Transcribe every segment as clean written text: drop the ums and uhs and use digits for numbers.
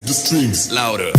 The streams louder.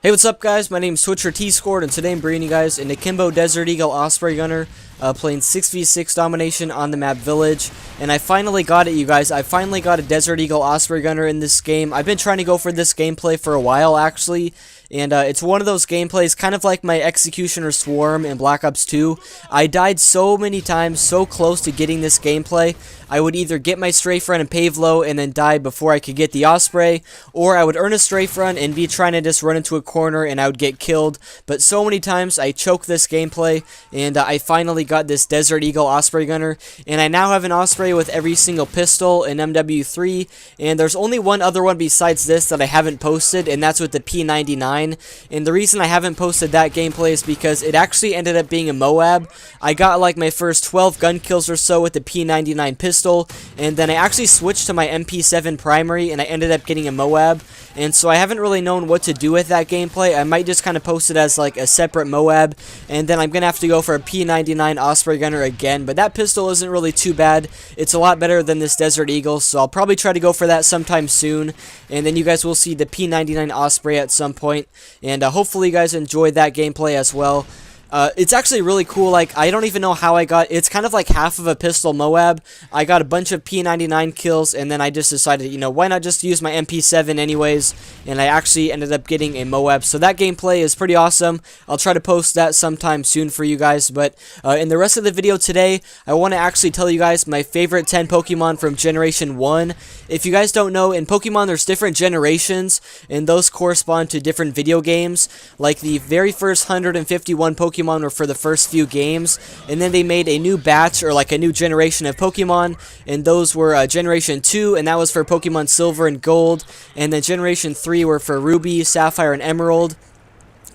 Hey, what's up guys? My name is Twitcher T-Scored, and today I'm bringing you guys an Akimbo Desert Eagle Osprey Gunner playing 6v6 domination on the map Village. And I finally got it, you guys. I finally got a Desert Eagle Osprey Gunner in this game. I've been trying to go for this gameplay for a while, actually. And it's one of those gameplays, kind of like my Executioner Swarm in Black Ops 2. I died so many times, so close to getting this gameplay. I would either get my strafe run and pave low and then die before I could get the Osprey, or I would earn a strafe run and be trying to just run into a corner and I would get killed. But so many times I choked this gameplay, and I finally got this Desert Eagle Osprey Gunner. And I now have an Osprey with every single pistol, an MW3, and there's only one other one besides this that I haven't posted, and that's with the P99. And the reason I haven't posted that gameplay is because it actually ended up being a Moab. I got like my first 12 gun kills or so with the P99 pistol, and then I actually switched to my MP7 primary and I ended up getting a Moab. And so I haven't really known what to do with that gameplay. I might just kind of post it as like a separate Moab, and then I'm gonna have to go for a P99 Osprey Gunner again. But that pistol isn't really too bad. It's a lot better than this Desert Eagle, so I'll probably try to go for that sometime soon. And then you guys will see the P99 Osprey at some point. And hopefully you guys enjoyed that gameplay as well. It's actually really cool. Like, I don't even know how I got, it's kind of like half of a pistol Moab. I got a bunch of P99 kills, and then I just decided, you know, why not just use my MP7 anyways, and I actually ended up getting a Moab. So that gameplay is pretty awesome. I'll try to post that sometime soon for you guys, but in the rest of the video today, I want to actually tell you guys my favorite 10 Pokemon from Generation 1. If you guys don't know, in Pokemon there's different generations, and those correspond to different video games. Like the very first 151 Pokemon were for the first few games, and then they made a new batch, or like a new generation of Pokemon, and those were Generation 2, and that was for Pokemon Silver and Gold, and then Generation 3 were for Ruby, Sapphire, and Emerald.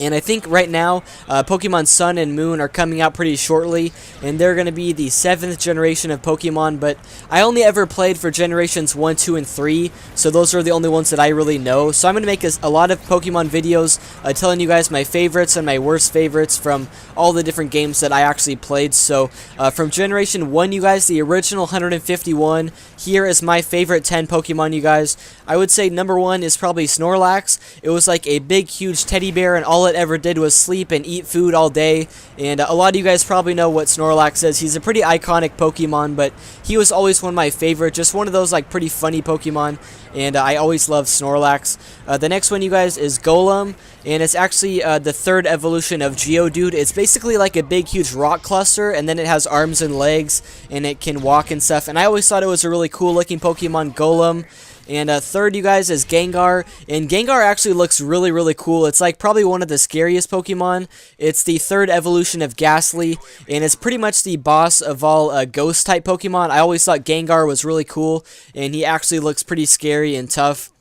And I think right now, Pokemon Sun and Moon are coming out pretty shortly, and they're going to be the 7th generation of Pokemon, but I only ever played for Generations 1, 2, and 3, so those are the only ones that I really know. So I'm going to make a lot of Pokemon videos telling you guys my favorites and my worst favorites from all the different games that I actually played. So from Generation 1, you guys, the original 151, here is my favorite 10 Pokemon, you guys. I would say number 1 is probably Snorlax. It was like a big, huge teddy bear, and all it ever did was sleep and eat food all day. And a lot of you guys probably know what Snorlax is. He's a pretty iconic Pokemon, but he was always one of my favorite, just one of those like pretty funny Pokemon, and I always loved Snorlax. The next one, you guys, is Golem, and it's actually the 3rd evolution of Geodude. It's basically like a big huge rock cluster, and then it has arms and legs, and it can walk and stuff, and I always thought it was a really cool looking Pokemon, Golem. And 3rd, you guys, is Gengar, and Gengar actually looks really, really cool. It's like probably one of the scariest Pokemon. It's the 3rd evolution of Ghastly, and it's pretty much the boss of all ghost-type Pokemon. I always thought Gengar was really cool, and he actually looks pretty scary and tough.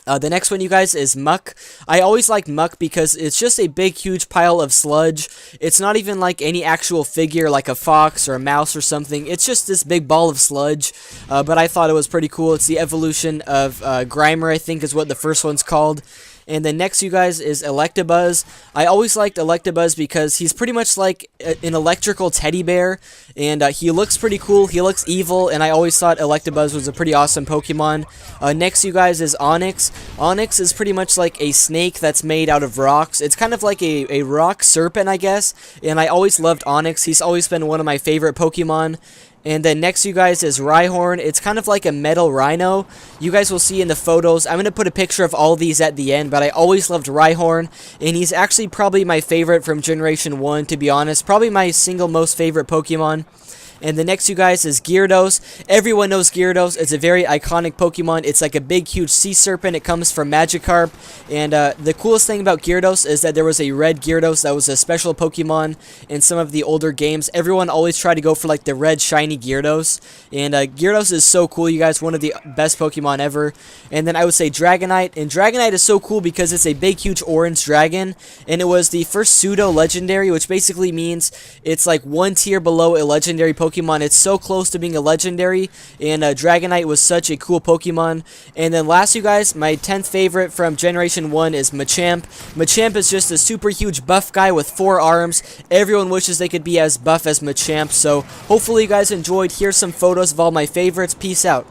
The next one, you guys, is Muck. I always like Muck because it's just a big, huge pile of sludge. It's not even like any actual figure like a fox or a mouse or something. It's just this big ball of sludge, but I thought it was pretty cool. It's the evolution of Grimer, I think is what the first one's called. And then next, you guys, is Electabuzz. I always liked Electabuzz because he's pretty much like an electrical teddy bear, and he looks pretty cool. He looks evil, and I always thought Electabuzz was a pretty awesome Pokemon. Next, you guys, is Onix. Onix is pretty much like a snake that's made out of rocks. It's kind of like a rock serpent, I guess, and I always loved Onix. He's always been one of my favorite Pokemon. And then next, you guys, is Rhyhorn. It's kind of like a metal rhino. You guys will see in the photos. I'm going to put a picture of all these at the end, but I always loved Rhyhorn, and he's actually probably my favorite from Generation 1, to be honest. Probably my single most favorite Pokemon. And the next, you guys, is Gyarados. Everyone knows Gyarados. It's a very iconic Pokemon. It's like a big, huge sea serpent. It comes from Magikarp. And the coolest thing about Gyarados is that there was a red Gyarados that was a special Pokemon in some of the older games. Everyone always tried to go for like the red, shiny Gyarados. And Gyarados is so cool, you guys. One of the best Pokemon ever. And then I would say Dragonite. And Dragonite is so cool because it's a big, huge orange dragon. And it was the first pseudo-legendary, which basically means it's like one tier below a legendary Pokemon Pokemon. It's so close to being a legendary, and Dragonite was such a cool Pokemon. And then last, you guys, my 10th favorite from Generation 1 is Machamp. Machamp is just a super huge buff guy with 4 arms. Everyone wishes they could be as buff as Machamp, so hopefully you guys enjoyed. Here's some photos of all my favorites. Peace out.